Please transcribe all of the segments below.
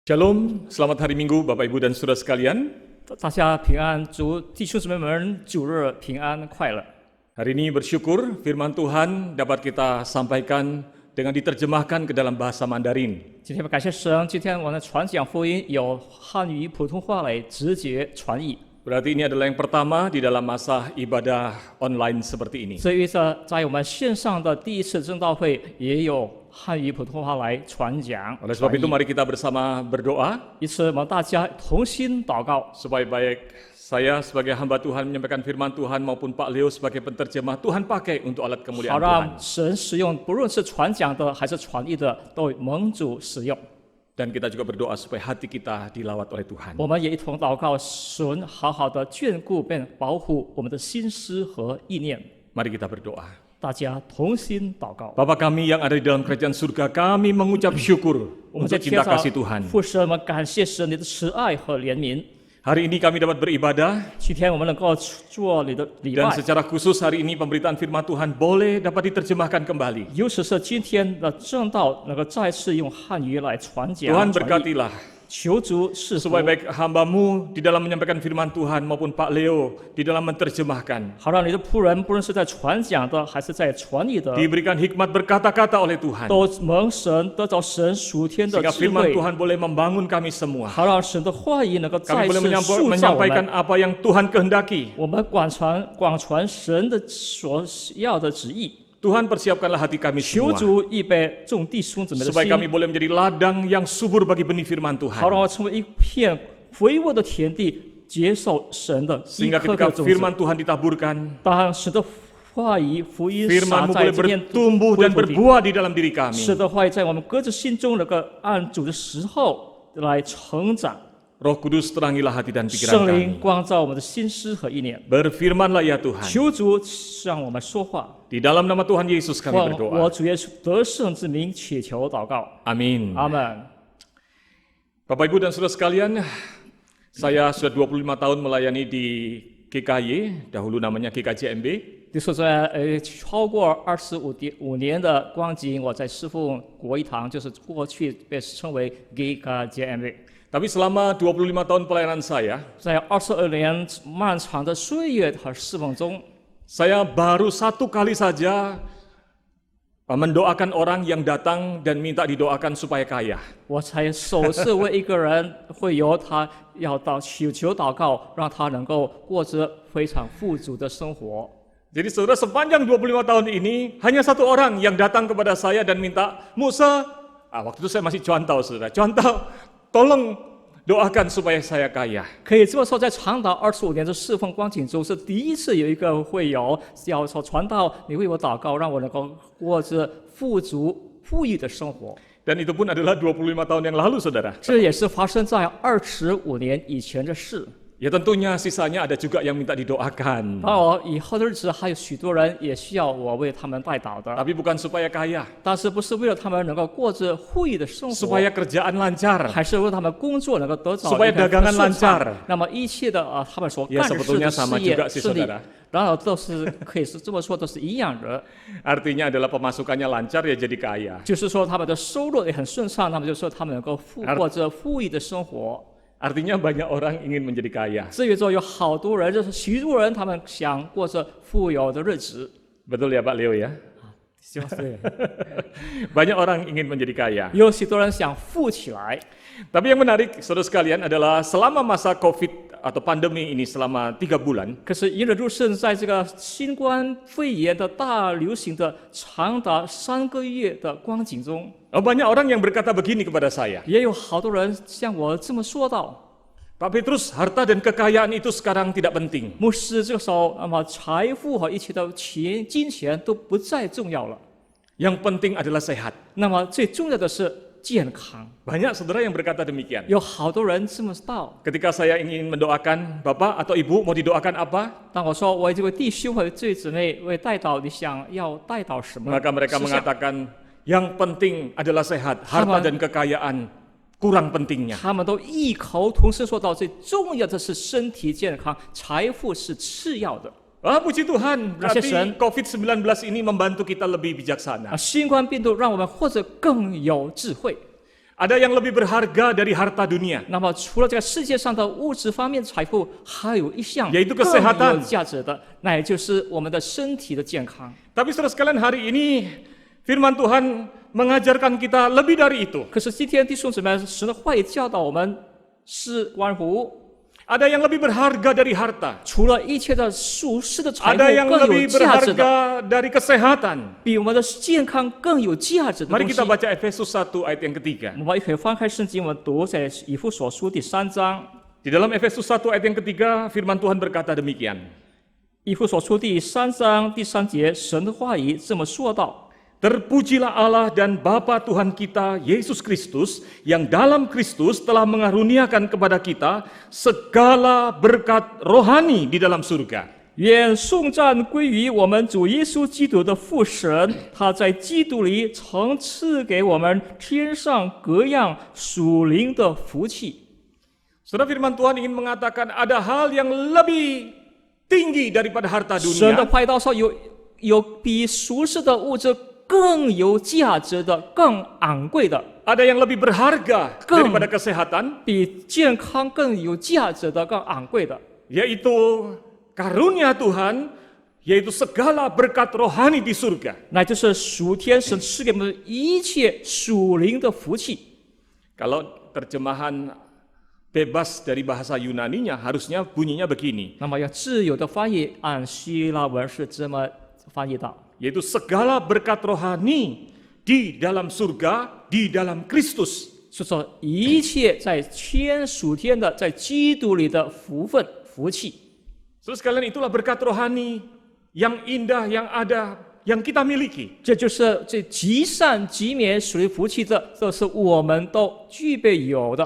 Shalom, selamat hari Minggu Bapak Ibu dan Saudara sekalian. 大家平安，弟兄姊妹们，主日平安快乐。 Hari ini bersyukur firman Tuhan dapat kita sampaikan dengan diterjemahkan ke dalam bahasa Mandarin. 今天感谢神，今天我们传讲福音有汉语、普通话来直接传译。 Berarti ini adalah yang pertama di dalam masa ibadah online seperti ini. 所以在我们线上的第一次正道会，也有汉语、普通话来传讲。 Oleh sebab itu mari kita bersama berdoa 因此，我们大家同心祷告， supaya baik saya sebagai hamba Tuhan menyampaikan firman Tuhan maupun Pak Leo sebagai penterjemah Tuhan pakai untuk alat 好 kemuliaan 让 Tuhan. 神使用，不论是传讲的还是传译的，都蒙主使用。 Dan kita juga berdoa supaya hati kita dilawat oleh Tuhan. 我们也一同祷告，神好好的眷顾并保护我们的心思和意念。 Mari kita berdoa. 大家同心祷告。 Bapa kami yang ada di dalam kerajaan surga, kami mengucap syukur 我们在 untuk 天 cinta 上 kasih Tuhan. 父神，我们感谢神你的慈爱和怜悯。 Hari ini kami dapat beribadah 今天我们能够做你的礼 dan 拜， secara khusus hari ini pemberitaan firman Tuhan boleh dapat diterjemahkan kembali. 尤其是今天的正道能够再次用汉语来传讲。 Tuhan 传译 berkatilah 求主赐福， supaya baik hamba-Mu di dalam menyampaikan firman Tuhan maupun Pak Leo di dalam menerjemahkan 好让你的仆人，不论是在传讲的还是在传译的， diberikan hikmat berkata-kata oleh Tuhan 都蒙神得着神属天的 sehingga 智 firman 慧， Tuhan boleh membangun kami semua. 好让神的话语能够 Kami 再 boleh 次塑造我 menyampaikan 们。 apa yang Tuhan kehendaki. 我们广传神的所要的旨意。 Tuhan persiapkanlah hati kami 求 semua 主预备众弟兄姊妹的 supaya 心， kami boleh menjadi ladang yang subur bagi benih firman 好让 Tuhan. 我成为一片肥沃的田地，接受神的一 Sehingga 颗 ketika 颗种子。 firman Tuhan ditaburkan, 当神的话语、福音撒 firman-Mu 在 boleh 这片 bertumbuh 灰 dan 土地， berbuah di dalam diri kami. 神的话语在我们各自心中能够按主的时候来成长。 Roh Kudus terangilah hati dan pikiran 圣灵 kami. 光照我们的心思和意念， Berfirmanlah ya Tuhan. 求主让我们说话。 Di dalam nama Tuhan Yesus kami 奉 berdoa. 我主耶稣得胜之名祈求祷告， Amin. 阿门。 Bapak Ibu dan Saudara sekalian, saya sudah 25 tahun melayani di GKY, dahulu namanya GKJMB. 就是在超过25年的光景，我在侍奉国一堂，就是过去被称为 GKJMB。 Tapi selama 25 tahun pelayanan saya, 在22年漫长的岁月和侍奉中， saya baru satu kali saja mendoakan orang yang datang dan minta didoakan supaya kaya. 我才首次为一个人会由他要到祈求祷告，让他能够过着非常富足的生活。 Jadi saudara sepanjang 25 tahun ini hanya satu orang yang datang kepada saya dan minta, Musa, waktu itu saya masih contoh saudara, contoh, tolong doakan supaya saya kaya. 可以这么说，在长达25年的侍奉光景中，是第一次有一个会友要说传道，你为我祷告，让我能够过着富足富裕的生活。 Dan itu pun adalah 25 tahun yang lalu saudara. 这也是发生在25年以前的事。 Ya tentunya sisanya ada juga yang minta didoakan. 当然，以后的日子还有许多人也需要我为他们代祷的， Tapi bukan supaya kaya, 但是不是为了他们能够过着富裕的生活， supaya kerjaan lancar. 还是为他们工作能够得着 Supaya 一个 dagangan 顺畅 lancar 那么一切的他们所 Ya 干的事 sebetulnya 的 sama 事业 juga sih 顺利 saudara.，然后都是可以是这么说，都是一样的。 Artinya adalah pemasukannya lancar ya jadi kaya. 就是说他们的收入也很顺畅，那么就说他们能够过着富裕的生活。 Artinya banyak orang ingin menjadi kaya. 至于说有好多人，就是许多人，他们想过着富有的日子。 Betul ya Pak Leo ya? 希望是 Banyak orang ingin menjadi kaya. 有许多人想富起来。 Tapi yang menarik saudara sekalian adalah selama masa COVID atau pandemi ini selama 3 bulan, 可是引人入胜，在这个新冠肺炎的大流行的长达3个月的光景中， banyak orang yang berkata begini kepada saya, 也有好多人像我这么说道。 Pak Petrus, harta dan kekayaan itu sekarang tidak penting. 牧师，这个时候，那么财富和一切的金钱都不再重要了， Yang penting adalah sehat. 那么最重要的是健康。 Banyak saudara yang berkata demikian. 有好多人这么道。 Ketika saya ingin mendoakan Bapak atau Ibu mau didoakan apa? 当我说我这位弟兄或这位姊妹为代祷，你想要代祷什么？ Maka mereka 事项 mengatakan yang penting adalah sehat, harta dan kekayaan kurang pentingnya. 他们都异口同声说到，最重要的是身体健康，财富是次要的。 Puji Tuhan, berarti Sen. COVID-19 ini membantu kita lebih bijaksana. 新冠病毒让我们或者更有智慧。Ada yang lebih berharga dari harta dunia, 那么除了这个世界上的物质方面财富，还有一项 yaitu 更 kesehatan 有价值的，那也就是我们的身体的健康。 Tapi saudara sekalian, hari ini firman Tuhan mengajarkan kita lebih dari itu. 可是今天弟兄姊妹，神的话语教导我们是关乎 Ada yang lebih berharga dari harta. 除了一切的属世的财 Ada yang 富更有 lebih 价值的， berharga dari kesehatan. 比我们的健康更有价值的 Mari 东西 kita。baca Efesus 1 ayat yang ketiga. 我们一起翻开圣经，我们读在以弗所书第3章。 Di dalam Efesus 1 ayat yang ketiga, firman Tuhan berkata demikian. 以弗所书第3章第3节，神的话语这么说道。 Terpujilah Allah dan Bapa Tuhan kita, Yesus Kristus, yang dalam Kristus telah mengaruniakan kepada kita segala berkat rohani di dalam surga. 愿颂赞归于我们主耶稣基督的父神，他在基督里曾赐给我们天上各样属灵的福气。 Saudara, firman Tuhan ingin mengatakan ada hal yang lebih tinggi daripada harta 神的 dunia. 话语道说有比俗世的物质更有价值的、更昂贵的， Ada yang lebih berharga Kem. daripada kesehatan, 比健康更有价值的、更昂贵的， yaitu karunia Tuhan, yaitu segala berkat rohani di surga. 那就是属天神赐给我们一切属灵的福气。 Kalau terjemahan bebas dari bahasa Yunaninya harusnya bunyinya begini, 那么要自由的翻译，按希腊文是这么翻译的。 yaitu segala berkat rohani di dalam surga, di dalam Kristus. 就说一切在天属天的，在基督里的福分、福气， Saudara sekalian, itulah berkat rohani yang indah, yang ada, yang kita miliki. 这就是这极善极美属于福气的，这是我们都具备有的。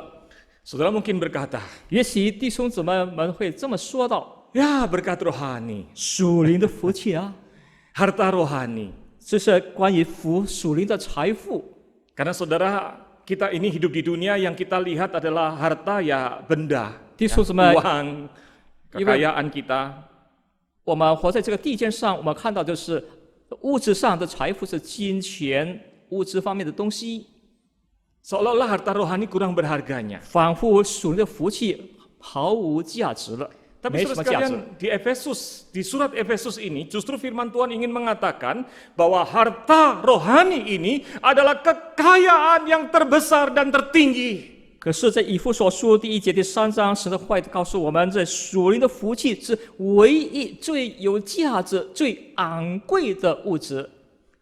Saudara mungkin berkata, 也许弟兄姊妹们会这么说道： ya berkat rohani, 属灵的福气啊， harta rohani. 这是关于属灵的财富。 Karena saudara, kita ini hidup di dunia yang kita lihat adalah harta ya benda, 弟兄姊妹， uang, kekayaan kita. 我们活在这个地界上，我们看到就是物质上的财富是金钱、物质方面的东西， Seolah-olah harta rohani kurang berharganya. 仿佛属灵的福气毫无价值了， Tapi 没什 saudara 么价值。 sekalian, di surat Efesus ini justru firman Tuhan ingin mengatakan bahwa harta rohani ini adalah kekayaan yang terbesar dan tertinggi. 可是，在以弗所书第1节第3章，神的话语告诉我们，这属灵的福气是唯一最有价值、最昂贵的物质。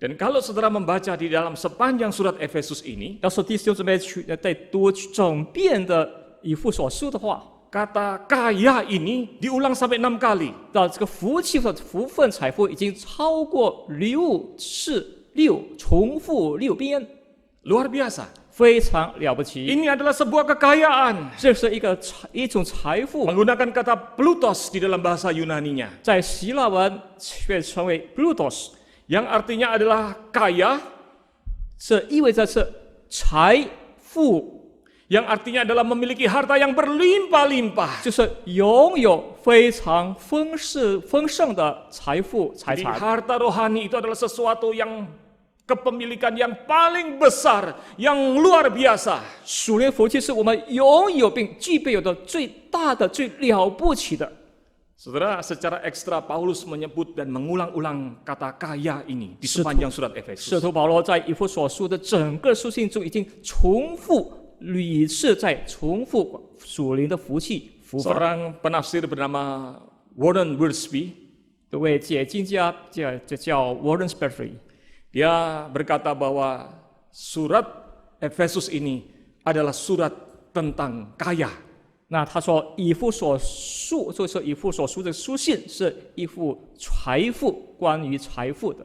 Dan kalau saudara membaca di dalam sepanjang surat Efesus ini, 要是弟兄姊妹在读整遍的以弗所书的话， kata kaya ini diulang sampai 6 kali. 到这个福气的福分财富已经超过6次重复6遍， Luar biasa. 非常了不起。 Ini adalah sebuah kekayaan. 这是一种财富， Menggunakan kata plutos di dalam bahasa Yunaninya, 在希腊文却称为 plutos， yang artinya adalah kaya, 这意味着是财富， yang artinya adalah memiliki harta yang berlimpah-limpah. 就是拥有非常丰盛的财富财 Jadi 产。 harta rohani itu adalah sesuatu yang kepemilikan yang paling besar, yang luar biasa. 属灵福气是我们拥有并具备有的最大的、最了不起的。 Saudara, secara ekstra Paulus menyebut dan mengulang-ulang kata kaya ini di sepanjang surat 使 Efesus. 徒保罗在以弗所书的整个书信中已经屡次在重复属灵的福气福分。 Seorang penafsir bernama Warren Wiersbe, 这位解经家叫 Warren Spector， dia berkata bahwa surat Efesus ini adalah surat tentang kaya. 那他说以弗所书就是以弗所书的书信是一幅财富关于财富的。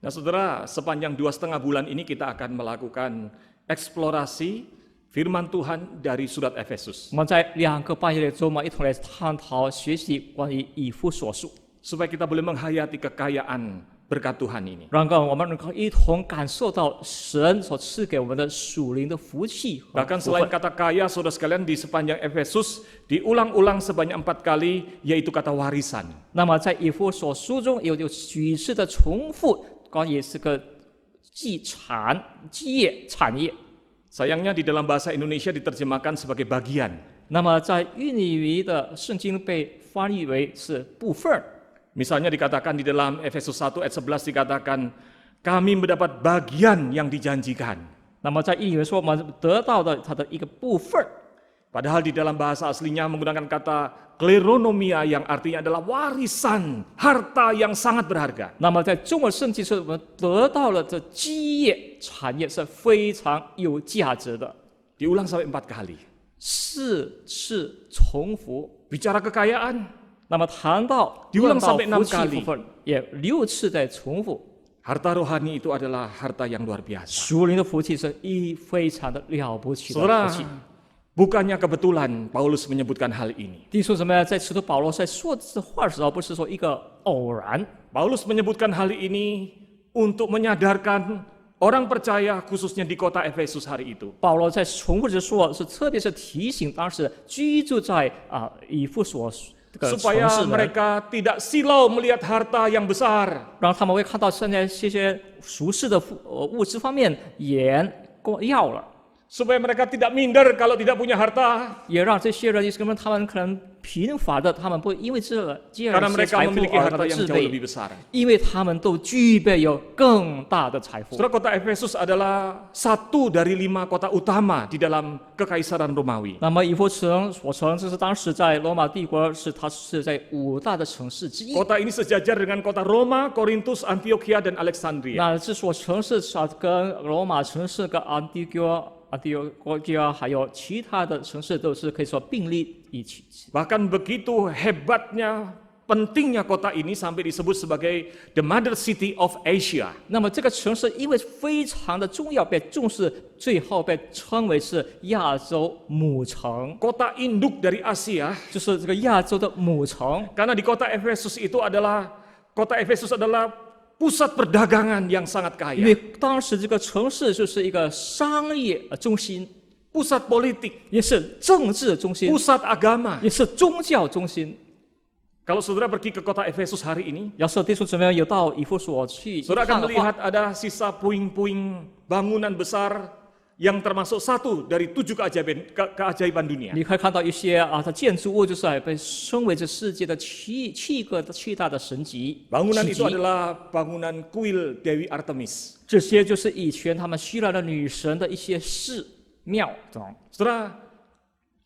Nah saudara, sepanjang 2,5 bulan ini kita akan melakukan eksplorasi firman Tuhan dari surat Efesus. 我们在2个半月的周末一同来探讨学习关于以弗所书， Supaya kita boleh menghayati kekayaan berkat Tuhan ini. 让我们能够一同感受到神所赐给我们的属灵的福气和 Bahkan 福 selain 分。 kata kaya, saudara sekalian, di sepanjang Efesus diulang-ulang sebanyak 4 kali, yaitu kata warisan. 那么在以弗所书中有几次的重复关于这个基业产业。Sayangnya di dalam bahasa Indonesia diterjemahkan sebagai bagian. 那么在印尼语的圣经被翻译为是部分。 Misalnya dikatakan di dalam Efesus 1 ayat 11 dikatakan, kami mendapat bagian yang dijanjikan. 那么在印尼语说我们得到的它的一个部分。 Padahal di dalam bahasa aslinya menggunakan kata kleronomia yang artinya adalah warisan, harta yang sangat berharga. 那么在中文圣经是我们得到了这基业产业是非常有价值的。 Diulang sampai 4 kali. 4次重复。 Bicara kekayaan, 那么谈到 diulang 论到 sampai 6福气 kali. 部分，也6次在重复。 harta rohani itu adalah harta yang luar biasa. 属灵的福气是非常的了不起的 Saudara, 福气。 bukannya kebetulan Paulus menyebutkan hal ini. 弟兄姊妹，在使徒保罗在说这话的时候，不是说一个偶然。 Paulus menyebutkan hal ini untuk menyadarkan orang percaya khususnya di kota Efesus hari itu. 保罗在重复着说，是特别是提醒当时居住在以弗所这个城 Supaya 市的人， mereka tidak silau melihat harta yang besar. 让他们会看到现在这些俗世的物质方面眼要了。 Supaya mereka tidak minder kalau tidak punya harta. 也让这些人，他们可能贫乏的，他们不因为这样 Karena 一些 mereka 财富 memiliki 而感 harta 到 yang 自 jauh 卑， lebih besar. 因为他们都具备有更大的财富。 Saudara, kota Efesus adalah satu dari 5 kota utama di dalam Kekaisaran Romawi. 那么以弗所城，这是当时在罗马帝国它是在5大的城市之一。 Kota ini sejajar dengan kota Roma, Korintus, Antioquia, dan Alexandria. 那这所城市跟罗马城市、跟安提阿还有其他的城市都是可以说并立一起。 Bahkan begitu hebatnya, pentingnya kota ini sampai disebut sebagai the mother city of Asia. 那么这个城市因为非常的重要，被重视，最后被称为是亚洲母城， Kota induk dari Asia, 就是这个亚洲的母城。 karena di kota Efesus adalah pusat perdagangan yang sangat 因为 kaya, 当时这个城市就是一个商业中心， pusat politik, 也是政治中心， pusat agama. 也是宗教中心。 Kalau saudara pergi ke kota Efesus hari ini, 要是弟兄姊妹有到以弗所去一 saudara 看 akan 的话， melihat ada sisa puing-puing bangunan besar yang termasuk satu dari 7 keajaiban dunia. 你可以看到一些它建筑物就是被称为这世界的七大的神迹。 Bangunan 奇 itu 迹 adalah bangunan kuil Dewi Artemis. 这些就是以前他们希腊的女神的一些寺庙中。 Saudara,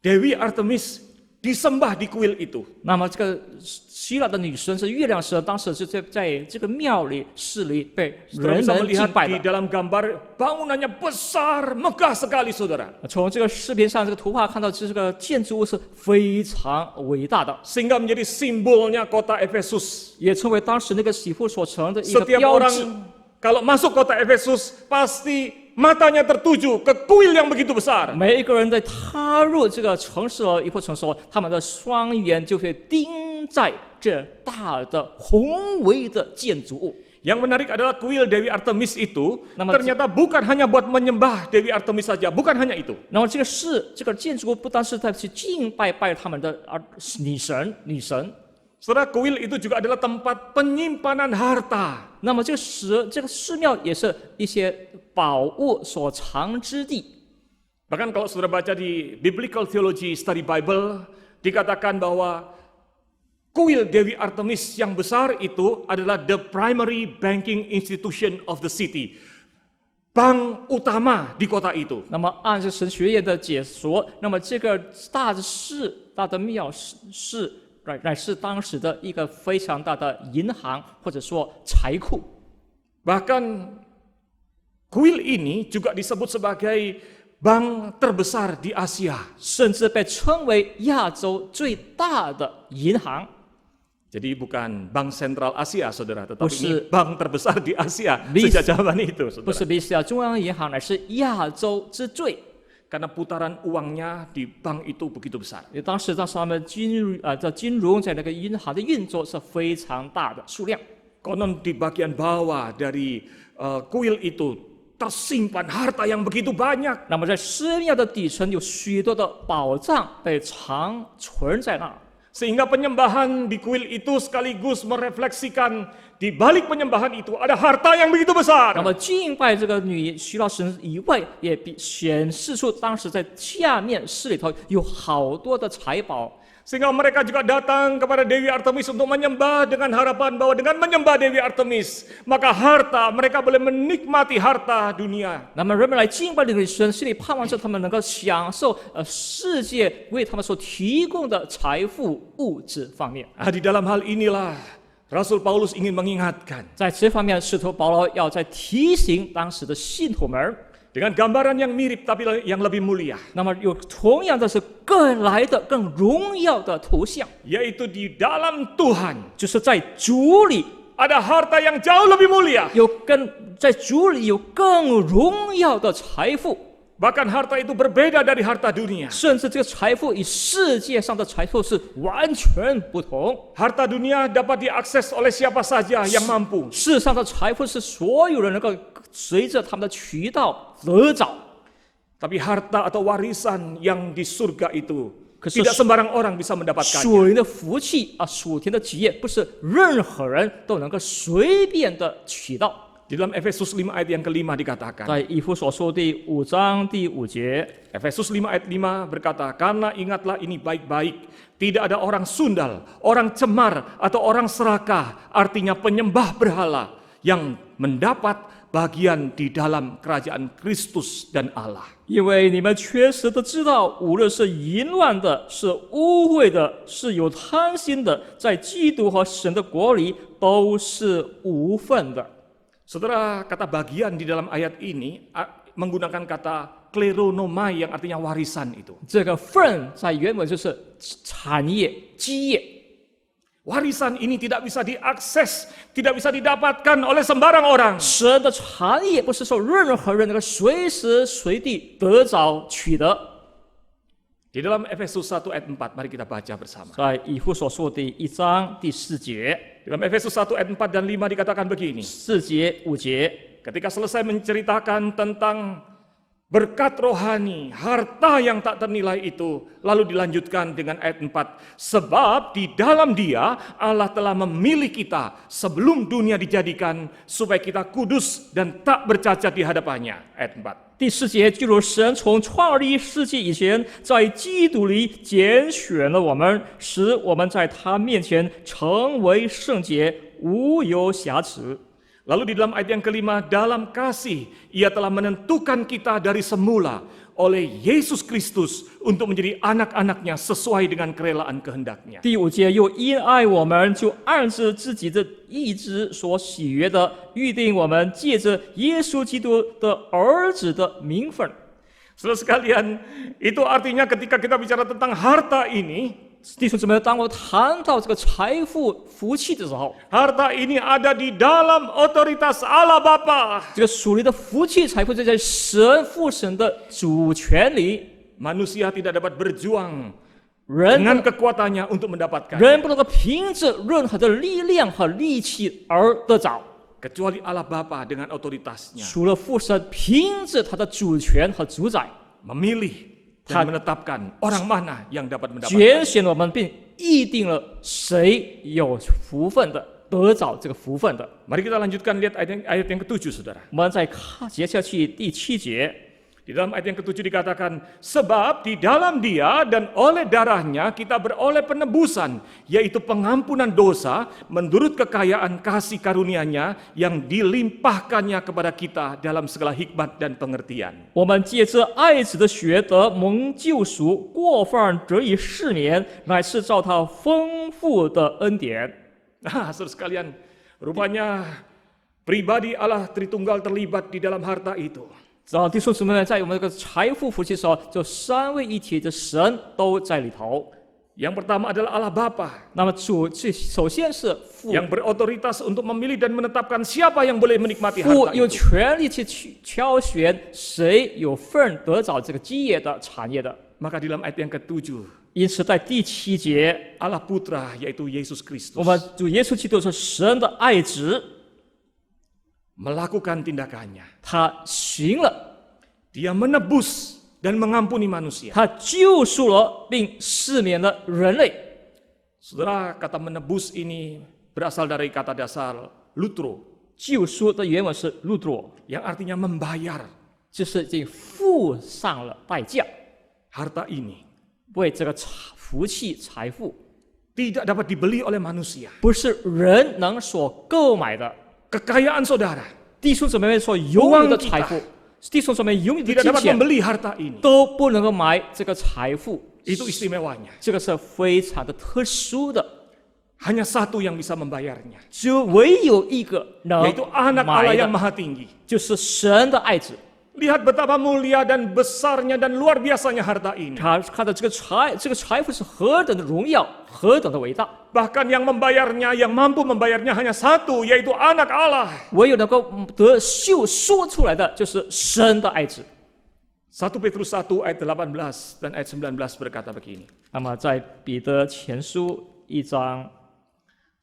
Dewi Artemis disembah di kuil itu. 那么这个希腊的女神是月亮神，当时是在这个庙里寺里被 Saudara 人 bisa 们 melihat 敬拜 di 的。 dalam gambar bangunannya besar, megah sekali, saudara. 从这个视频上这个图画看到，这个建筑物是非常伟大的， Sehingga menjadi simbolnya kota Efesus. 也成为当时那个以弗所城的一个 Setiap 标志。 orang kalau masuk kota Efesus pasti matanya tertuju ke kuil yang begitu besar. 每一个人在踏入这个城市以弗所城时，他们的双眼就会盯在这大的宏伟的建筑物。 Yang menarik adalah kuil Dewi Artemis itu Nama- ternyata bukan hanya buat menyembah Dewi Artemis saja, bukan hanya itu. 然后这个建筑物不单是在去敬拜他们的女神， Saudara, kuil itu juga adalah tempat penyimpanan harta. 那么这个寺庙也是一些宝物所藏之地。 Bahkan kalau saudara baca di Biblical Theology Study Bible, dikatakan bahwa kuil Dewi Artemis yang besar itu adalah the primary banking institution of the city. Bank utama di kota itu. 那么按照神学院的解说，那么这个大的庙是乃是当时的一个非常大的银行或者说财库。 Bahkan kuil ini juga disebut sebagai bank terbesar di Asia. 甚至被称为亚洲最大的银行。 Jadi bukan bank sentral Asia, saudara, tetapi Bukan. ini bank terbesar di Asia Bis- sejak zaman itu, 不 saudara. 是比西亚中央银行，乃是亚洲之最。 Karena putaran uangnya di bank itu begitu besar. 因为当时他们金融在那个银行的运作是非常大的数量。 Konon di bagian bawah dari kuil itu tersimpan harta yang begitu banyak. 那么在寺庙的底层有许多的宝藏被藏存在那儿。Sehingga penyembahan di kuil itu sekaligus merefleksikan di balik penyembahan itu ada harta yang begitu 那 besar. 么敬拜这个女需要神以外，也显示出当时在下面室里头有好多的财宝。 Sehingga mereka juga datang kepada Dewi Artemis untuk menyembah dengan harapan bahwa dengan menyembah Dewi Artemis, maka harta, mereka boleh menikmati harta dunia. 那么人们来敬拜这个神，心里盼望着他们能够享受世界为他们所提供的财富物质方面。 Di dalam hal inilah Rasul Paulus ingin mengingatkan 在这方面，使徒保罗要在提醒当时的信徒们， dengan gambaran yang mirip tapi yang lebih mulia, 那么有同样的是更来的更荣耀的图像， yaitu di dalam Tuhan 就是在主里 ada harta yang jauh lebih mulia. 在主里有更荣耀的财富。 Bahkan harta itu berbeda dari harta dunia. 甚至这个财富与世界上的财富是完全不同。 Harta dunia dapat diakses oleh siapa saja yang mampu. 世上的财富是所有人能够随着他们的渠道得找， Tapi harta atau warisan yang di surga itu Kesel- tidak sembarang orang bisa mendapatkannya. 属灵的福气啊，属天的基业，不是任何人都能够随便的取到。 Di dalam Efesus 5 ayat yang kelima dikatakan. 在以弗所书第5章第5节， Efesus 5 ayat 5 berkata, karena ingatlah ini baik-baik, tidak ada orang sundal, orang cemar, atau orang serakah, artinya penyembah berhala, yang mendapat bagian di dalam kerajaan Kristus dan Allah. 因为你们确实都知道，无论是淫乱的，是污秽的，是有贪心的，在基督和神的国里都是无份的。 Saudara, kata bagian di dalam ayat ini menggunakan kata kleronomai yang artinya warisan itu. 这个份在原文就是产业、基业。 Warisan ini tidak bisa diakses, tidak bisa didapatkan oleh sembarang orang. 神的产业不是说任何人能够随时随地得着取得。 Di dalam Efesus 1 ayat 4, mari kita baca bersama. 在以弗所书第1章第4节、 Di dalam Efesus 1 ayat 4 dan 5 dikatakan begini. 4节、5节， Ketika selesai menceritakan tentang berkat rohani, harta yang tak ternilai itu, lalu dilanjutkan dengan ayat 4. Sebab di dalam Dia Allah telah memilih kita sebelum dunia dijadikan supaya kita kudus dan tak bercacat di hadapannya. Ayat 4. 第4节，就如神从创立世界以前，在基督里拣选了我们，使我们在他面前成为圣洁，无有瑕疵。 Lalu di dalam ayat yang kelima, dalam kasih Ia telah menentukan kita dari semula oleh Yesus Kristus untuk menjadi anak-anaknya sesuai dengan kerelaan kehendaknya. 第5节，又因爱我们，就按着自己的意志所喜悦的，预定我们借着耶稣基督的儿子的名分。 Saudara sekalian, itu artinya ketika kita bicara tentang harta ini, 弟兄姊妹，当我谈到这个财富福气的时候， harta ini ada di dalam otoritas Allah Bapa. 这个属灵的福气财富就在神父神的主权里， Manusia tidak dapat berjuang 人 dengan kekuatannya untuk mendapatkan. 人不能够凭着任何的力量和力气而得着， Kecuali Allah Bapa dengan otoritasnya 除了父神凭着他的主权和主宰， memilih dan menetapkan orang mana yang dapat mendapatkan. 拣选了我们，并议定了谁有福分的得着这个福分的。 Mari kita lanjutkan lihat ayat yang ke-7, saudara. 我们再看接下去第7节， Di dalam ayat yang ke-7 dikatakan, sebab di dalam Dia dan oleh darahnya kita beroleh penebusan, yaitu pengampunan dosa menurut kekayaan kasih karunia-Nya yang dilimpahkannya kepada kita dalam segala hikmat dan pengertian. 我们借着爱子的血得蒙救赎，过犯得以赦免，乃是照他丰富的恩典。 Nah, saudara sekalian, rupanya pribadi Allah Tritunggal terlibat di dalam harta itu. 然后弟兄姊妹们，在我们这个财富福气的时候，就三位一体的神都在里头。 Yang pertama adalah Allah Bapa 那么首先是父， yang berotoritas untuk memilih dan menetapkan siapa yang boleh menikmati 父 harta 有 itu. 权利去挑选谁有份得着这个基业的产业的。 Maka di dalam ayat yang ke-7, 因此在第7节， Allah Putra yaitu Yesus 我 Kristus 们主耶稣基督是神的爱子， melakukan tindakannya. 他行了， Dia menebus dan mengampuni manusia. 他救赎了并赦免了人类。Saudara, kata menebus ini berasal dari kata dasar lutro, 救赎的原文是路多， yang artinya membayar. 就是已经付上了代价， Harta ini 为这个福气财富， tidak dapat dibeli oleh manusia. 不是人能所购买的。 Kekayaan saudara 弟兄姊妹们所拥有的财富，弟兄姊妹拥有的 tidak 金 dapat 钱 membeli harta ini. 都不能够买这个财富， Itu istimewanya. 这个是非常的特殊的， Hanya satu yang bisa membayarnya, 只有唯有一个能 yaitu anak Allah 买 yang 的， maha tinggi. 就是神的爱子。 Lihat betapa mulia dan besarnya dan luar biasanya harta ini. 他看到这个财富是何等的荣耀，何等的伟大。 Bahkan yang membayarnya, yang mampu membayarnya hanya satu, yaitu anak Allah. 唯有能够得秀说出来的，就是神的爱子。 1 Petrus 1 ayat 18 dan ayat 19 berkata begini. 那么在彼得前书1章，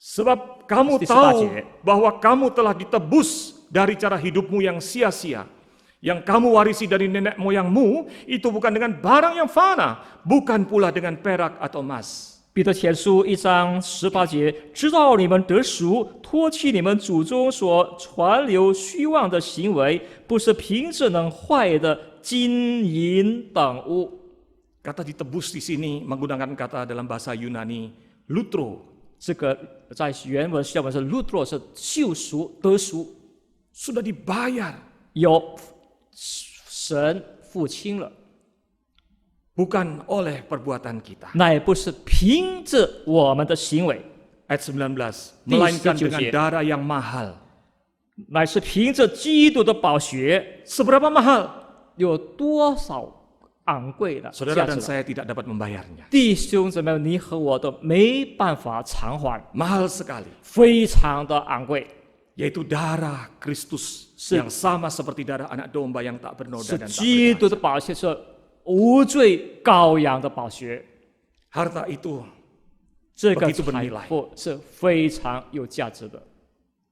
Sebab kamu Di tahu sebaje. bahwa kamu telah ditebus dari cara hidupmu yang sia-sia. Yang kamu warisi dari nenek moyangmu, itu bukan dengan barang yang fana, bukan pula dengan perak atau emas. 彼得前书1章18节，知道你们得赎，脱去你们祖宗所传流虚妄的行为，不是凭着能坏的金银等物。 Kata ditebus di sini menggunakan kata dalam bahasa Yunani, lutro. 这个在原文原文是 lutro， 是救赎得赎， Sudah dibayar, 有神付清了， bukan oleh perbuatan kita. 乃不是凭着我们的行为， Ayat 19, melainkan dengan 19. darah yang mahal. 乃是凭着基督的宝血， Seberapa mahal? 有多少昂贵的 Saudara 价值 dan 呢？ saya tidak dapat membayarnya. 弟兄姊妹，你和我都没办法偿还， Mahal sekali, 非常的昂贵， yaitu darah Kristus yang sama seperti darah anak domba yang tak bernoda 是 dan tak 基督的宝血，是无罪羔羊的宝血。 harta itu 这个 begitu 财 bernilai. 富是非常有价值的，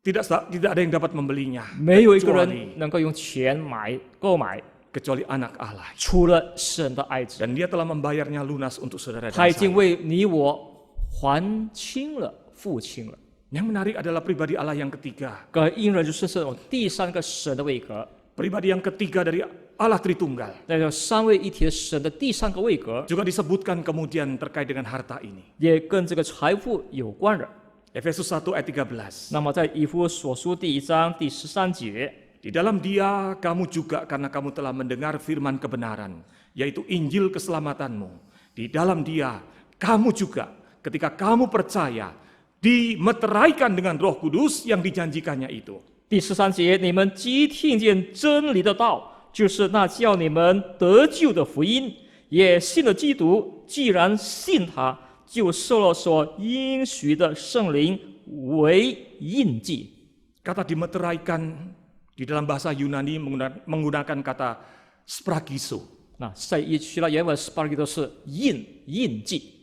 tidak ada yang dapat membelinya 没有一个 kecuali, 人能够用钱购买， kecuali anak Allah. 除了神的爱子， Dan dia telah membayarnya lunas untuk saudara 他 dan 已经 saya. 为你我还清了、付清了。 Yang menarik adalah pribadi Allah yang ketiga. 更应人就是这种第三个神的位格， Pribadi yang ketiga dari Allah Tritunggal. 那个三位一体的神的第三个位格， Juga disebutkan kemudian terkait dengan harta ini. 也跟这个财富有关的。 Efesus 1 ayat 13. 那么在以弗所书第1章第13节， Di dalam dia kamu juga karena kamu telah mendengar firman kebenaran, yaitu Injil keselamatanmu. Di dalam dia kamu juga ketika kamu percaya dimeteraikan dengan Roh Kudus yang dijanjikannya itu. 第13节，你们既听见真理的道，就是那叫你们得救的福音，也信了基督。既然信他，就受了所应许的圣灵为印记。 Kata dimeteraikan di dalam bahasa Yunani menggunakan kata spragiso. 那在希腊原文 spargito 是印记。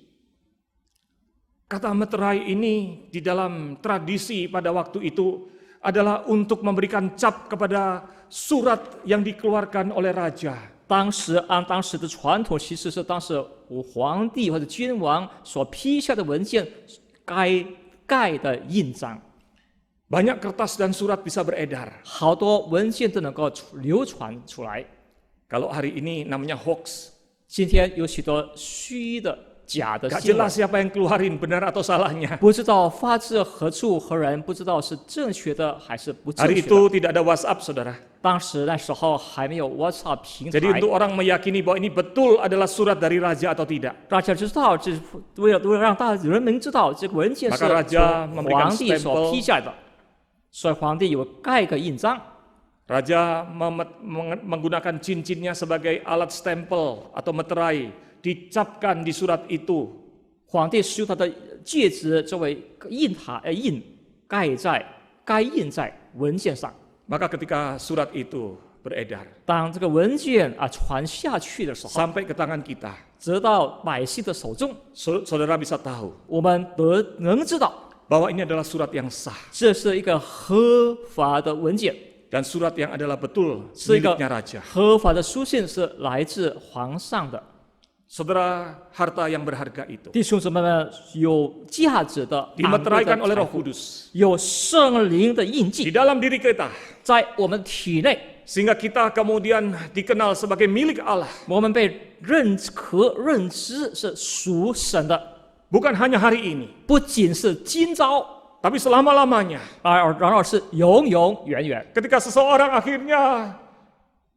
Kata meterai ini di dalam tradisi pada waktu itu adalah untuk memberikan cap kepada surat yang dikeluarkan oleh raja. 当时按当时的传统，其实是当时皇帝或者君王所批下的文件该盖的印章。 Banyak kertas dan surat bisa beredar. 好多文件都能够流传出来。 Kalau hari ini namanya hoax. 今天有许多虚的、假的 Gak 新闻 jelas，siapa yang keluarin benar atau salahnya. 不知道发自何处何人，不知道是正确的还是不正 Hari 确的。 itu tidak ada WhatsApp, saudara. 当时那时候还没有 WhatsApp 平 Jadi 台， untuk orang meyakini bahwa ini betul adalah surat dari raja atau tidak, 大家知道，这是为了让人民知道这个文件是 Maka raja 从 memberikan 皇帝所批下的，所以皇帝有盖个印章。 raja menggunakan cincinnya sebagai alat stempel atau meterai, dicapkan di surat itu. 皇帝使用他的戒指作为印在文件上。 Maka ketika surat itu beredar 当这个文件传下去的时候， sampai ke tangan kita, 直到百姓的手中， saudara bisa tahu 我们能知道 bahwa ini adalah surat yang sah 这是一个合法的文件， dan surat yang adalah betul 是一个 miliknya raja. 合法的书信，是来自皇上的。Saudara, harta yang berharga itu 弟兄姊妹们，有价值的、昂贵的 dimeteraikan oleh 财 Roh 富， Kudus 有圣灵的印 di 记 dalam diri kita, 在我们体内， sehingga kita kemudian dikenal sebagai milik Allah. 我们被认知是属神的， Bukan hanya hari ini, 不仅是今朝， tapi selama-lamanya. 然而是永永远远。 Ketika seseorang akhirnya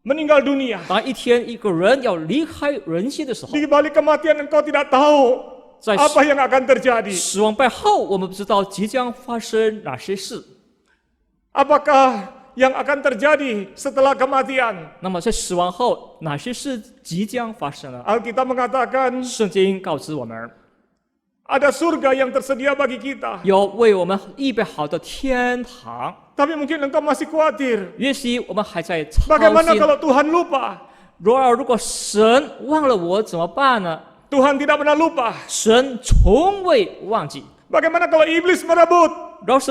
meninggal dunia, 当一天一个人要离开人世的时候， di balik kematian engkau tidak tahu 在 apa yang akan terjadi. 死亡背后，我们不知道即将发生哪些事。 Apakah yang akan terjadi setelah kematian? 那么在死亡后，哪些事即将发生呢？ Alkitab mengatakan 圣经告知我们， ada surga yang tersedia bagi kita. 有为我们预备好的天堂。 Tapi mungkin engkau masih khawatir. 也许我们还在操 Bagaimana 心， kalau Tuhan lupa? 如果神忘了我怎么办呢？ Tuhan tidak pernah lupa. 神从未忘记。 Bagaimana kalau iblis merebut?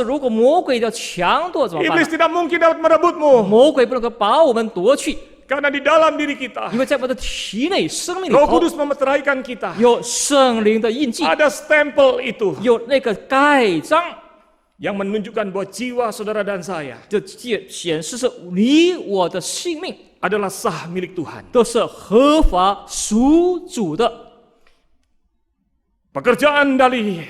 如果魔鬼要强夺怎么办 Iblis 呢？ tidak mungkin dapat merebutmu. 魔鬼不能够把我们夺去， Karena di dalam diri kita, 因为在我的体内、生命里 Roh 头 Kudus memeteraikan kita. 有圣灵的印记， Ada stempel itu 有那个盖章， yang menunjukkan bahwa jiwa saudara dan saya 就显示是你我的性命 adalah sah milik Tuhan. 都是合法属主的。 Pekerjaan dari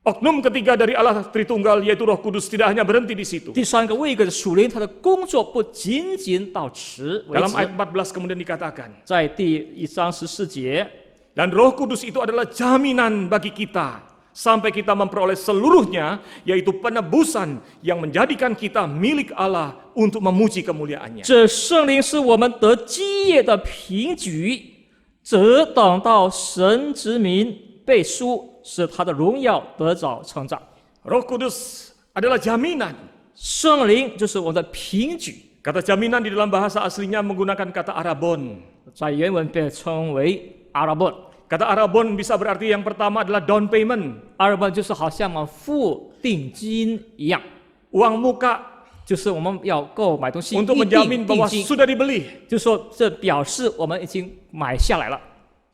oknum ketiga dari Allah Tritunggal yaitu Roh Kudus tidak hanya berhenti di situ. 第三个位格的属灵，他的工作不仅仅到此为 Dalam 止。 ayat 14 kemudian dikatakan, 在第1章14节， dan Roh Kudus itu adalah jaminan bagi kita sampai kita memperoleh seluruhnya, yaitu penebusan yang menjadikan kita milik Allah untuk memuji kemuliaannya. 这圣灵是我们得基业的凭据，只等到神之名背书，使他的荣耀得着成长。 Roh Kudus adalah jaminan. 圣灵就是我们的凭据， Kata jaminan di dalam bahasa aslinya menggunakan kata arabon. 在原文被称为阿拉伯。 Kata arabon bisa berarti yang pertama adalah down payment, 阿拉伯就是好像我们付定金一样， uang muka 就是我们要购买东西 untuk 一 menjamin 定 bahwa 定金， sudah dibeli. 就说这表示我们已经买下来了。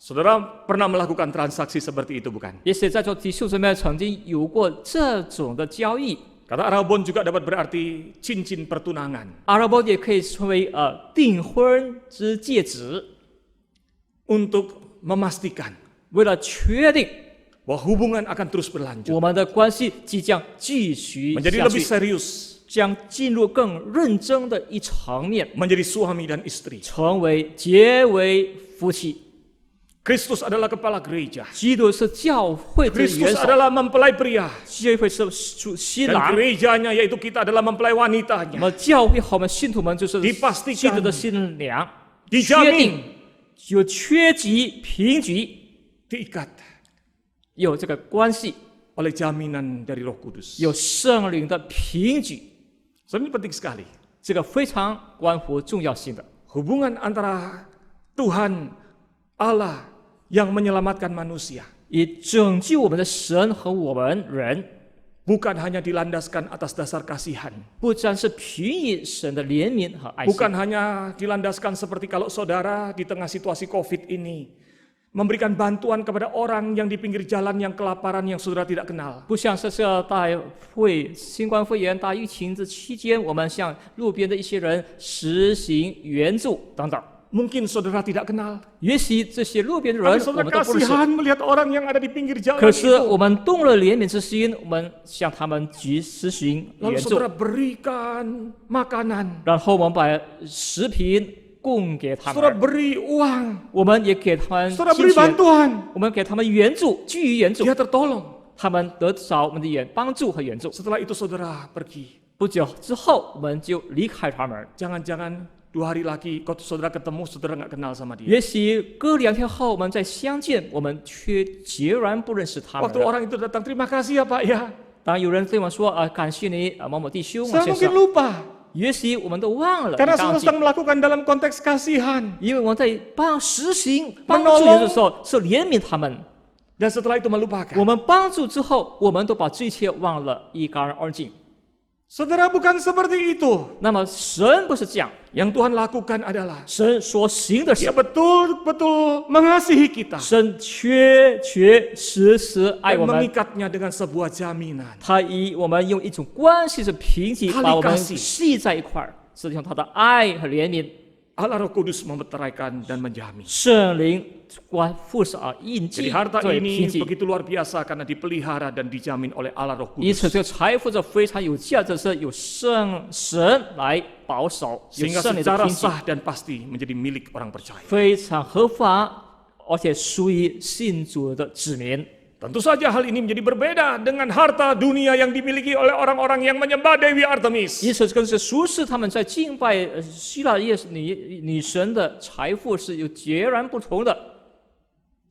Saudara pernah melakukan transaksi seperti itu bukan? 也许在座弟兄姊妹曾经有过这种的交易， Kata arabon juga dapat berarti cincin pertunangan. 阿拉伯也可以称为订婚之戒指， Untuk memastikan 为了确定 bahwa hubungan akan terus berlanjut. 我们的关系即将继续 Menjadi 下 lebih 去， serius. 将进入更认真的一层面， Menjadi suami dan istri. 结为夫妻。 Kristus adalah kepala gereja. 基督是教会的元 Kristus 首， adalah mempelai pria. 教会是主新 Dan 郎， gerejanya yaitu kita adalah mempelai 那 wanitanya. 么教会和我们信徒们就是 Dipastikan 基督的新娘， Dijamin 确定有缺籍凭据， diikat 有这个关系， oleh jaminan dari Roh Kudus. 有圣灵的凭据， So, ini penting sekali. 这个非常关乎重要性的。 Hubungan antara Tuhan Allah yang menyelamatkan manusia 以拯救我们的神和我们人， bukan hanya dilandaskan atas dasar kasihan, 不单是凭以神的怜悯和爱心， bukan hanya dilandaskan seperti kalau saudara di tengah situasi COVID ini memberikan bantuan kepada orang yang di pinggir jalan yang kelaparan yang saudara tidak kenal. 不像是新冠肺炎大疫情这期间，我们向路边的一些人实行援助等等。 Mungkin saudara tidak kenal, 也许这些路边的 tapi 人我 saudara 们都不认识， kasihan melihat orang yang ada di pinggir jalan 可是 itu. 我们动了怜悯之心，我们向他们实行 Lalu 援助 saudara，berikan makanan, 然后我们把食品供给他 saudara 们， beri uang, 我们也给他们 saudara 金 beri 钱， bantuan, 我们给他们援助，给予援助， dia tertolong. 他们得着我们的帮助和援助。 Setelah itu saudara pergi. 不久之后，我们就离开他们。 Jangan-jangan 2 hari lagi kalau saudara ketemu, saudara nggak kenal sama dia. 也许隔2天后我们再相见，我们却截然不认识他们 Waktu 了。 orang itu datang, terima kasih ya Pak ya. 当有人对我说感谢你某某弟兄 Saya 先 mungkin 生， lupa. 也许我们都忘了， Karena 你忘 saudara 记， sedang melakukan dalam konteks kasihan. 因为我们在实行帮助人的时候是怜悯他们。 Dan setelah itu melupakan. 我们帮助之后，我们都把这一切忘了，一干二净。Saudara, bukan seperti itu. 那么神不是这样， Yang Tuhan lakukan adalah 神所行的是 Dia betul-betul mengasihi kita 神确确实实爱 dan 我们， mengikatnya dengan sebuah jaminan. 他以我们用一种关系的凭据 Tali 把我们 kasih 系在一块儿，是用他的爱和怜悯， Allah Roh Kudus memeteraikan dan menjamin. 圣灵附上印 Jadi 记 harta 对 ini 凭据。 begitu luar biasa karena dipelihara dan dijamin oleh Allah Roh 因此， Kudus. 这个财富这非常有价值，是有神来保守，有 Sehingga 圣灵的 secara 凭据， sah dan pasti menjadi milik orang percaya. 非常合法，而且属于信主的子民。 Tentu saja hal ini menjadi berbeda dengan harta dunia yang dimiliki oleh orang-orang yang menyembah Dewi Artemis. 因此，跟这俗世他们在敬拜希腊夜女神的财富是有截然不同的。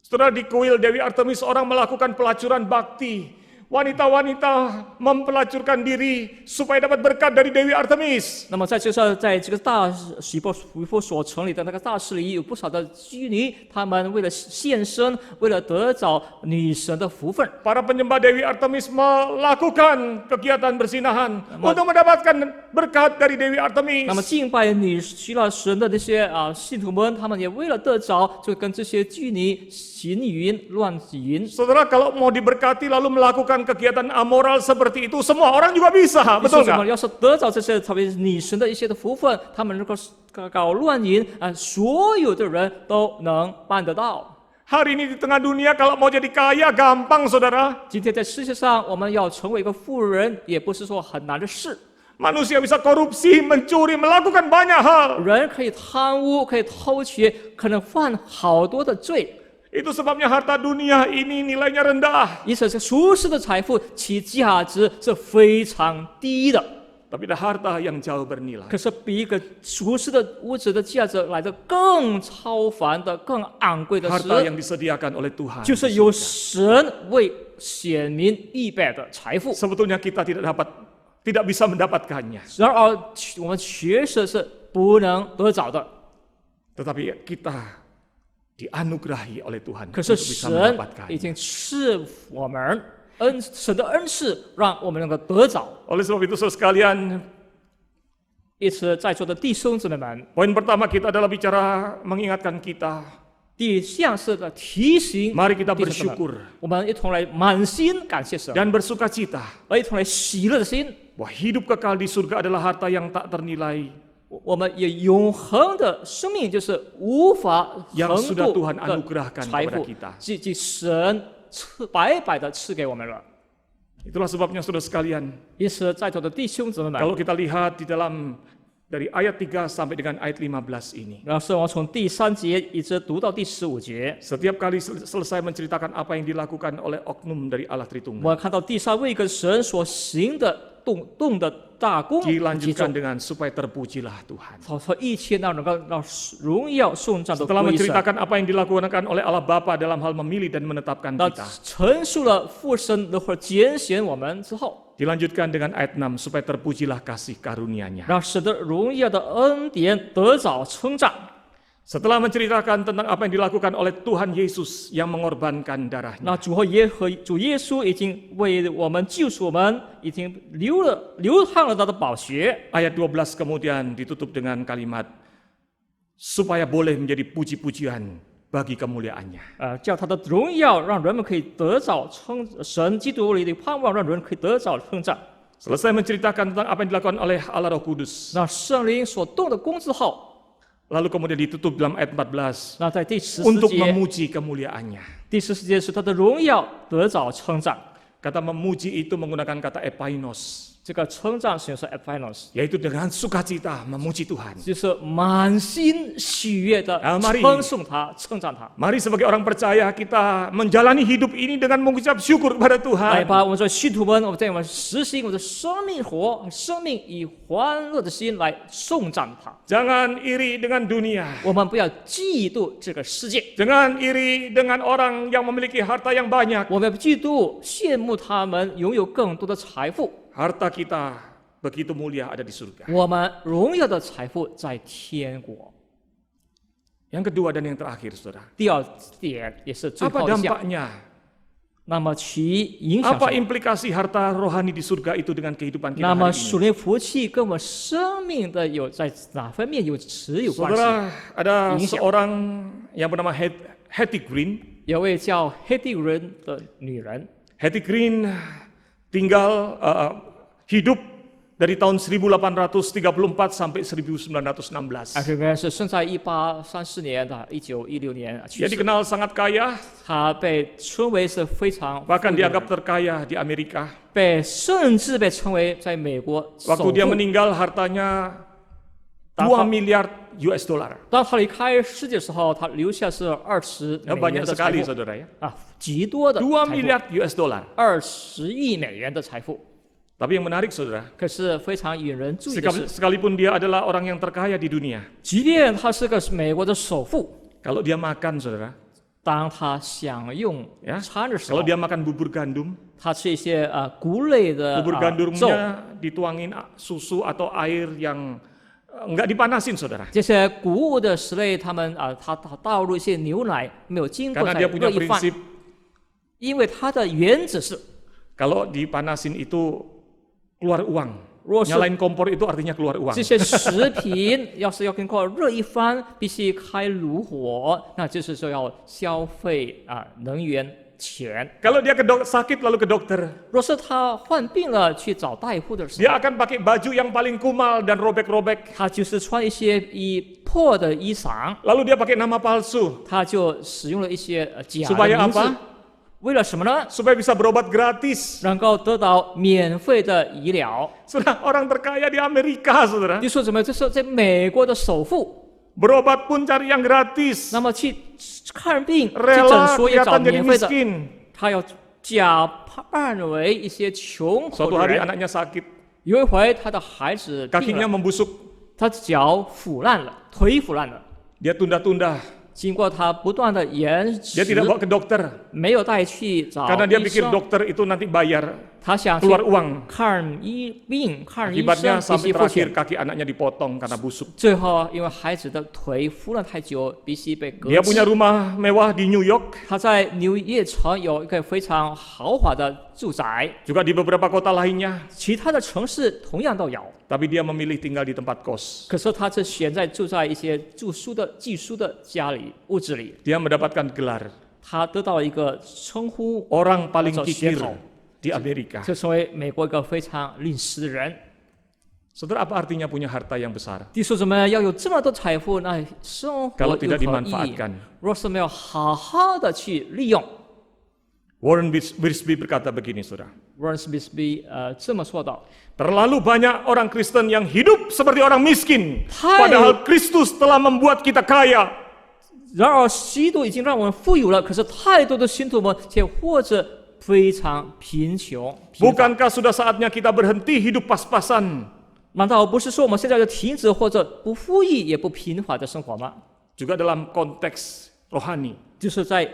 Setelah di kuil Dewi Artemis orang melakukan pelacuran bakti. Wanita-wanita mempelacurkan diri supaya dapat berkat dari Dewi Artemis. 那么在这个大许波所城里的那个大寺里，有不少的妓女，她们为了献身，为了得着女神的福分， Para penyembah Dewi Artemis melakukan kegiatan bersinahan untuk mendapatkan berkat dari Dewi 那么 Artemis. 敬拜希腊神的那些信徒们，他们也为了得着，就跟这些妓女行淫乱淫。 Saudara, kalau mau diberkati lalu melakukan kegiatan amoral seperti itu, semua orang juga bisa, 你 betul 说什么？ nggak? 要是得着这些特别是女神的一些的福分，他们如果搞乱淫所有的人都能办得到。 Hari ini di tengah dunia kalau mau jadi kaya gampang, saudara. 今天在世界上，我们要成为一个富人，也不是说很难的事。 Manusia bisa korupsi, mencuri, melakukan banyak hal. 人可以贪污，可以偷窃，可能犯好多的罪。 Itu sebabnya harta dunia ini nilainya rendah. 因此，这俗世的财富其价值是非常低的。 Tapi ada harta yang jauh bernilai. 可是比一个俗世的物质的价值来得更超凡的、更昂贵的 Harta 是， yang disediakan oleh Tuhan. 就是由神为显民预备的财富。 Sebetulnya kita tidak bisa mendapatkannya. 然而，我们确实是不能得着的。 Tetapi kita dianugerahi oleh Tuhan 可是 untuk bisa 神已 mendapatkannya. 经赐我们神的恩赐，让我们能够得着。 Oleh sebab itu saudara sekalian, 因此，在座的弟兄姊妹们， poin pertama kita adalah bicara mengingatkan kita. 第一项是的提醒 Mari kita 弟兄姊妹 bersyukur 我们一同来满心感谢神， dan bersuka cita 而一同来喜乐的心。 bahwa hidup kekal di surga adalah harta yang tak ternilai 我们有永恒的生命，就是无法 yang 衡 sudah 度 Tuhan 的 anugerahkan 财 kepada 富 kita.，即神白白的赐给我们了。 Itulah sebabnya saudara sekalian, 因此，在座的弟兄姊妹们， kalau kita lihat di dalam dari ayat 3 sampai dengan ayat 15 ini. 然后是我从第3节一直读到第15节。 Setiap kali selesai menceritakan apa yang dilakukan oleh oknum dari Allah 我 Tritunggal, 们看到第3位跟神所行的动的大功，集 dilanjutkan 中， dengan supaya terpujilah Tuhan. 他一切让荣耀颂赞都 Setelah 归神。 menceritakan apa yang dilakukan oleh Allah Bapa dalam hal memilih dan menetapkan 那 kita, 陈述了父神如何拣选我们之后， dilanjutkan dengan ayat 6 supaya terpujilah kasih karunia-Nya. 让使得荣耀的恩典得着称赞。 Setelah menceritakan tentang apa yang dilakukan oleh Tuhan Yesus yang mengorbankan darahnya, 那主耶稣已经为我们救赎我们，已经流淌了他的宝血。 ayat 12 kemudian ditutup dengan kalimat supaya boleh menjadi puji-pujian bagi kemuliaannya. 叫他的荣耀让人们可以得着神基督里的盼望，让人可以得着称赞。 Selesai menceritakan tentang apa yang dilakukan oleh Allah Roh Kudus, 那圣灵所动的工之后， lalu kemudian ditutup dalam ayat 14那在第14 untuk 节， memuji kemuliaannya. 第14节是他的荣耀得着称赞。 Kata memuji itu menggunakan kata epainos, 这个称赞是用是 epainos， yaitu dengan sukacita memuji Tuhan. 就是满心喜悦的 mari 称颂他、称赞他。 Mari sebagai orang percaya kita menjalani hidup ini dengan mengucap syukur kepada 来 Tuhan. 吧，我们说信徒们，我们在我们实行我们的生命以欢乐的心来颂赞他。 Jangan iri dengan dunia. 我们不要嫉妒这个世界， Jangan iri dengan orang yang memiliki harta yang banyak. 我们不嫉妒、羡慕他们拥有更多的财富。 Harta kita begitu mulia ada di surga. 我们荣耀的财富在天国。 Yang kedua dan yang terakhir, saudara. 第二点也是最 Apa 后一项， dampaknya 那么其影响什 Apa 么？ implikasi harta rohani di surga itu dengan kehidupan kita 那么 hari 属 ini? 灵福气跟我们生命的有在哪方面有持有关系？ Saudara, ada 影响。 seorang yang bernama Hetty Green. 有位叫黑地人的女人， Hetty Green hidup dari tahun 1834 sampai 1916. 这个人是生在1834年的1916年去 Dia 世。 dikenal sangat kaya, 他被称为是非常 bahkan 富有的 dianggap terkaya di Amerika. 甚至被称为在美国首 Waktu dia 富。 meninggal hartanya 2 Tanpa- miliar US dollar. 当他离开世界的时候，他留下是20 Ya, 美 banyak 元的财 sekali 富 saudara ya. 啊，极多的 2 财富， miliar US dollar. 20亿美元的财富。 Tapi yang menarik saudara, 可是非常引人注意的是， sekalipun dia adalah orang yang terkaya di dunia, 即便他是个美国的首富， kalau dia makan saudara, 当他享用 ya, 餐的时 kalau 候， dia makan bubur gandum, 他吃一些谷类的 bubur 粥， gandumnya dituangin susu atau air yang enggak dipanasin saudara. 这些谷物的食类，他倒入一些牛奶，没有经过 Karena 再 dia punya 热一番， prinsip 因为它的原则是， kalau dipanasin itu keluar uang. Rose- Nyalain kompor itu artinya keluar uang. 这些食品要是要经过热一番，必须开炉火，那就是说要消费能源钱。 Kalau dia sakit lalu ke dokter, 若是他患病了去找大夫的时候， dia akan pakai baju yang paling kumal dan robek-robek. 他就是穿一些破的衣裳， Lalu dia pakai nama palsu 他就使用了一些假 supaya 的名字 apa?，为了什么呢？ supaya bisa berobat gratis. 能够得到免费的医疗。 Sudah orang terkaya di Amerika, saudara. 你说怎么？这是在美国的首富， Berobat pun cari yang gratis. 那么去看病、去诊 Rela 所也找 kelihatan jadi 免费的， miskin. 他要假扮为一些穷苦 Suatu 的 hari 人。 anaknya sakit, 有一回，他的孩子病 kakinya 了， membusuk. 他脚腐烂了，腿腐烂了。 Dia tunda-tunda. 经过他不断的延 Dia 迟， tidak bawa ke dokter 没有带去找 karena dia 医 pikir 生， dokter itu nanti bayar 他想去 keluar uang. 看病、看医 Akibatnya 生，必 sampai 须付 terakhir 钱。 kaki anaknya dipotong karena busuk. 最后，因为孩子的腿腐烂太久，必须被割 Dia 弃 punya。rumah mewah di New York, 他在纽约城有一个非常豪华的住宅， juga di beberapa kota lainnya. 其他的城市同样都有。 Tapi dia memilih tinggal di tempat kos. 可是他是选在住在一些寄宿的家里屋子里， Dia mendapatkan gelar 他得到了一个称呼， orang paling 叫 kikir 血统， di Amerika. 就成为美国一个非常吝啬的人。 Saudara, apa artinya punya harta yang besar? 弟兄姊妹，要有这么多财富，那生活 Kalau 有 tidak 何意义？ dimanfaatkan. 若是没有好好的去利用， Warren Wiersbe berkata begini, saudara. Warren Wiersbe 这么说道： Terlalu banyak orang Kristen yang hidup seperti orang miskin. Hai. Padahal Kristus telah membuat kita kaya. 然而，基督已经让我们富有了，可是太多的信徒们却活着非常贫穷。贫乏 Bukankah sudah saatnya kita berhenti hidup pas-pasan? 难道不是说我们现在就停止或者不富裕也不贫乏的生活吗？ Juga dalam konteks rohani. 就是在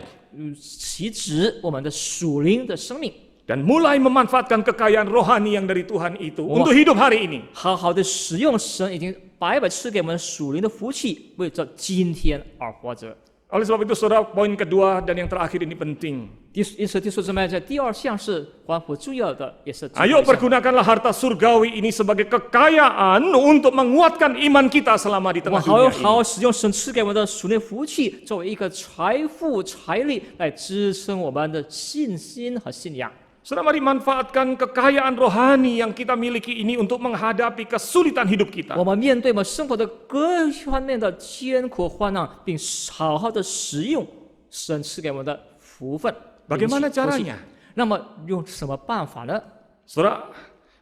其指我们的属灵的生命， Dan mulai memanfaatkan kekayaan rohani yang dari Tuhan itu untuk hidup hari ini. 好好的使用神已经白白赐给我们属灵的福气，为着今天而活着。 Oleh sebab itu, saudara, poin kedua dan yang terakhir ini penting. 因此，弟兄姊妹，这第二项是关乎重要的，也是最后 Ayo 一项 pergunakanlah harta surgawi ini sebagai kekayaan untuk menguatkan iman kita selama di 我们 tengah 好 dunia 好 ini. 使用神赐给我们的属灵福气，作为一个财富、财力来支撑我们的信心和信仰。 Saudara, mari manfaatkan kekayaan rohani yang kita miliki ini untuk menghadapi kesulitan hidup kita. 我们面对我们生活的各方面的艰苦患难，并好好的使用神赐给我们的福分。 Bagaimana 福气 caranya? 那么用什么办法呢？ Saudara,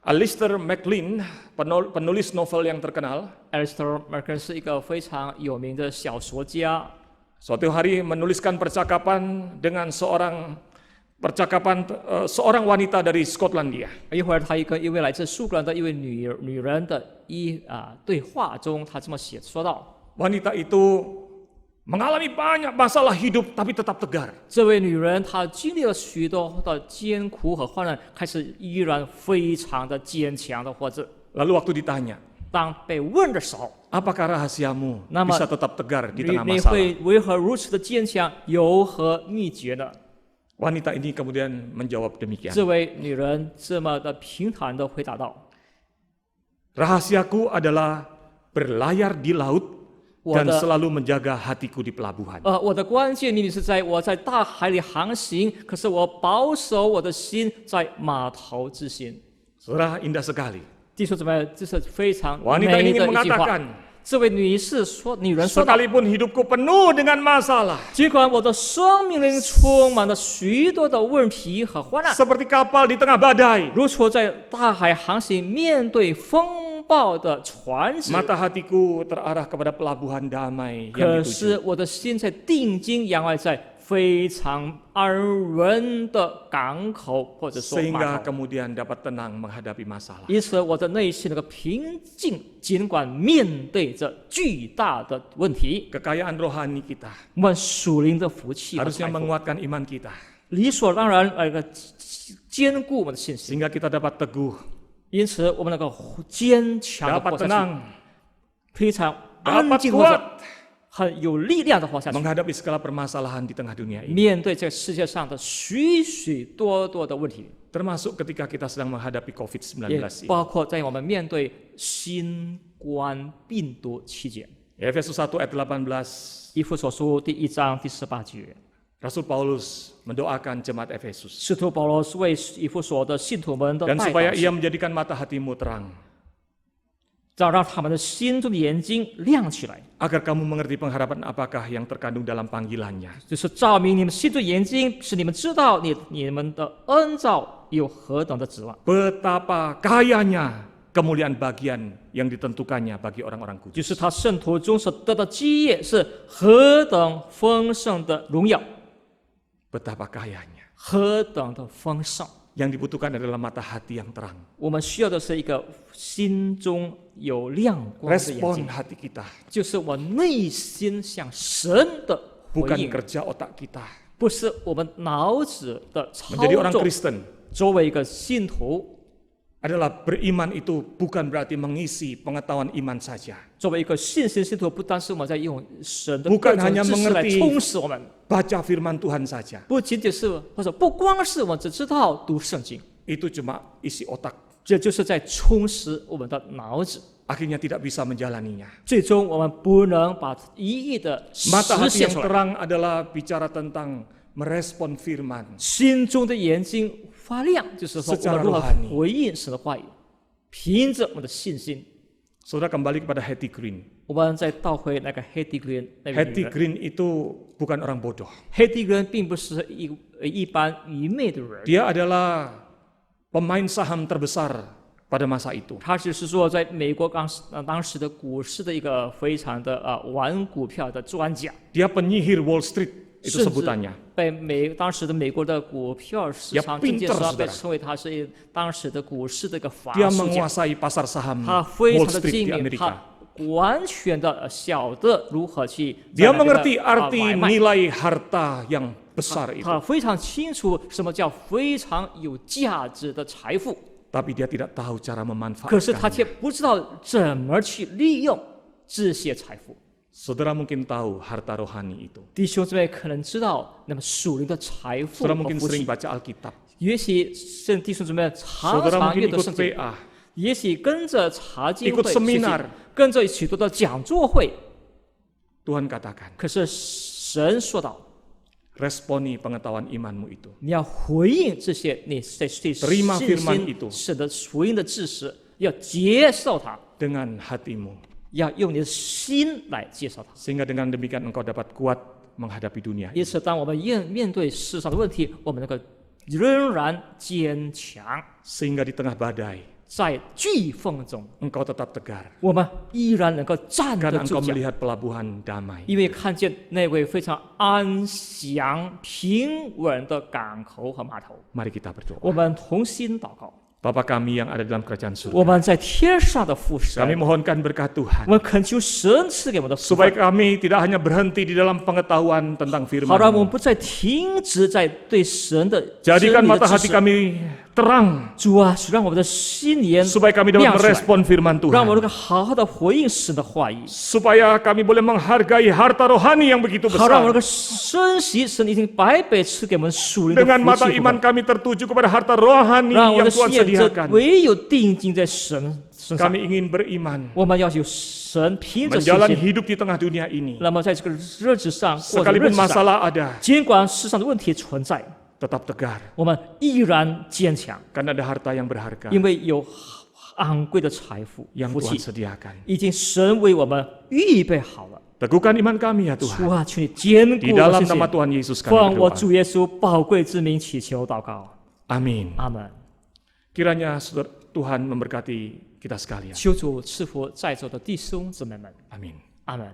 Alistair MacLean, penulis novel yang terkenal, Alistair MacLean 是一个非常有名的小说家。 suatu hari menuliskan percakapan dengan seorang wanita dari Skotlandia. 一会儿，他跟一位来自苏格兰的一位女人的对话中，他这么说道： Wanita itu mengalami banyak masalah hidup tapi tetap tegar. 这位女人她经历了许多的艰苦和患难，开始依然非常的坚强的活着。 Lalu waktu ditanya, 当被问的时候， apakah rahasiamu Nama- bisa tetap tegar di 你 tengah 你 masalah? 会为何如此的坚强？有何秘诀呢？ Wanita ini kemudian menjawab demikian. 这位女人这么的平坦的回答道 Rahasiaku adalah berlayar di laut dan Wadah. selalu menjaga hatiku di pelabuhan. 我的关键秘密是在我在大海里航行，可是我保守我的心在码头之心。 Saudara, indah sekali. 弟兄姊妹，这是非常 Wanita 美 ini 的 ingin 一句话。 mengatakan, 这位女人说道 sekalipun hidupku penuh dengan masalah, 尽管我的生命里充满了许多的问题和患难， seperti kapal di tengah badai, 如除在大海航行，面对风暴的船只， mata hatiku terarah kepada pelabuhan damai 可 yang 是 dituju. 我的心在定睛仰望在非常安稳的港口或者说 Sehingga 码头， kemudian dapat tenang menghadapi masalah. 因此我的内心能够平静，尽管面对着巨大的问题， Kekayaan rohani kita 我们属灵的福气和 harusnya 财富 menguatkan iman kita, 理所当然坚固我们的信心， sehingga kita dapat teguh, 因此我们能够坚强的 dapat 活下去， tenang, 非常安 dapat 静活着， kuat 很有力量的活下去， menghadapi segala permasalahan di tengah dunia ini. 面对这个世界上的许许多多的问题， Termasuk ketika kita sedang menghadapi 也 COVID-19 ini. 包括在我们面对新冠病毒期间。 Efesus 1 ayat 18, 以弗所书第1章第18节， Rasul Paulus mendoakan jemaat Efesus. 使徒保罗是为以弗所的信徒们的 Dan 代 supaya 祷， ia menjadikan mata hatimu terang, 让他们的心中的眼睛亮起来， agar kamu mengerti pengharapan apakah yang terkandung dalam panggilannya. 就是照明你们心中的眼睛，使你们知道你们的恩召有何等的指望， Betapa kayanya kemuliaan bagian yang ditentukannya bagi orang-orang 就 kudus. 是他圣徒中所得的基业是何等丰盛的荣耀， Betapa kayanya. 何等的丰盛。 Yang dibutuhkan adalah mata hati yang terang. 我们需要的是一个心中有亮光的眼 Respon 睛， hati kita, 就是我内心向神的回 bukan 应， kerja otak kita. 不是我们脑子的操 Menjadi orang 作。 Kristen 作为一个信徒， adalah beriman itu bukan berarti mengisi pengetahuan iman saja. 作为一个信徒，不单是我们在用神的 Bukan 各种 hanya 知识来 mengerti 充实我们， Baca firman Tuhan saja. 不仅仅是或者不光是我们只知道读圣经， Itu cuma isi otak. 这就是在充实我们的脑子。 Akhirnya tidak bisa menjalaninya. 最终我们不能把一一的实 Mata hati 现 yang 出来。 terang adalah bicara tentang merespon firman. 心中的眼睛发亮，就是说我 Secara 们如何 rohani 回应神的话语，凭着我们的信心。 Saudara kembali kepada Hetty Green. 我们再倒回那个 Hetty Green 那位女 Hetty 人 Green itu bukan orang bodoh.，Hetty Green 并不是一般愚昧的人， Dia adalah pemain saham terbesar pada masa itu. 他只是说在美国当时的股市的一个非常的玩股票的专家， Dia penyihir Wall Street itu 甚至 sebutannya. 被当时的美国的股票市场 Ya 证券 pinter, 商被 saudara. 称为他是当时的股市的一个法 Dia 术家。 menguasai pasar saham 他非 Wall 常的 Street 精 di 明， Amerika. 他完全的晓得如何去 Dia 在那个 mengerti arti 买卖 nilai harta yang besar itu. 他非常清楚什么叫非常有价值的财富， Tapi dia tidak tahu cara 可是他却 memanfaatkannya. 不知道怎么去利用这些财富。 Saudara mungkin tahu harta rohani itu. 弟兄姊妹可能知道，那么属灵的财富 Saudara 和 mungkin 福 sering 气， baca Alkitab. 也许圣弟兄姊妹常 Saudara 常 mungkin 阅读 ikut 圣经， PA. 也许跟着查经 ikut 会学习 seminar 跟着许多的讲座会。 Tuhan katakan, 可是神说道， responi pengetahuan imanmu itu. 你要回应这些你对信 Terima firman 心 itu 神的福音的知识，要接受它， Dengan hatimu. 要用你的心来接受它。 Sehingga dengan demikian engkau dapat kuat menghadapi dunia. 因此，当我们面对世上的问题，我们能够仍然坚强， Sehingga di tengah badai 在飓风中， engkau tetap tegar. 我们依然能够站 Karena 得住 engkau 脚， melihat pelabuhan damai. 因为看见那位非常安详、平稳的港口和码头。 Mari kita berdoa. 我们同心祷告， Bapa kami yang ada dalam kerajaan 我 surga. 们在天上的父 Kami 神， mohonkan berkat 我 Tuhan. 们恳求神赐给我们的福 Supaya 分， kami tidak hanya berhenti di dalam pengetahuan tentang 好让我们 firman. 不再停止在对神的真 Jadikan 理的 mata 知 hati 识， kami terang, 主啊，使让我们的心眼 supaya kami dapat 亮出来， merespon firman 让我们 Tuhan. 能够好好的回应神的话语， Supaya kami boleh menghargai harta rohani yang begitu 好让我们能 besar. 够珍惜神已经白白赐给我们属灵的 Dengan 福 mata 气部 iman 分， kami tertuju kepada harta rohani 让我 yang 的 Tuhan 眼睛 sediakan. 唯有定睛在神身上。 Kami ingin beriman, 我们要有神凭着信 menjalani 心， hidup di tengah dunia ini. 那么在这个日子上或者日 Sekalipun 子上， masalah ada, 尽管世上的问题存在， tetap tegar. 我们依然坚强， Karena ada harta yang berharga 因为有昂贵的财富、 yang 福 Tuhan 气， sediakan. 已经神为我们预备好了。 Teguhkan iman kami ya 主 Tuhan. 啊，求你坚 Di 固我 dalam 的信 nama 心， Tuhan Yesus kami 奉我 berdoa. 主耶稣宝贵之名祈求祷告， Amin. 阿门。 Kiranya saudara Tuhan memberkati kita sekalian. 求主赐福在座的弟兄姊妹们， Amin. 阿门。